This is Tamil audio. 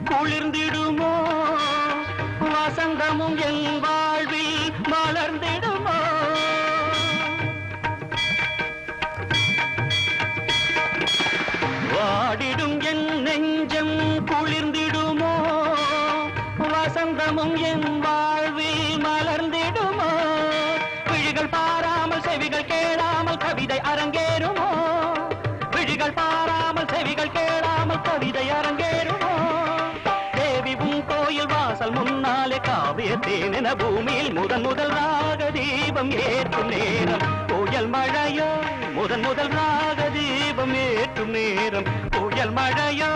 குளிர்ந்திடுமோ வசந்தமும் என் வாழ்வில் மலர்ந்திடுமோ வாடிடும் என் நெஞ்சம் குளிர்ந்திடுமோ வசந்தமும் என் வாழ்வில் மலர்ந்திடுமோ விழிகள் பாராமல் செவிகள் கேளாமல் கவிதை அரங்கேறுமோ விழிகள் பாராமல் செவிகள் கேளாமல் கவிதை அரங்கேறுமோ தேவி உன் கோயில் வாசல் முன்னாலே காவிய தேனென பூமியில் முதல் ராக தீபம் ஏற்றும் நேரம் புயல் மழையோ முதல் ராக தீபம் ஏற்றும் நேரம் புயல் மழையோ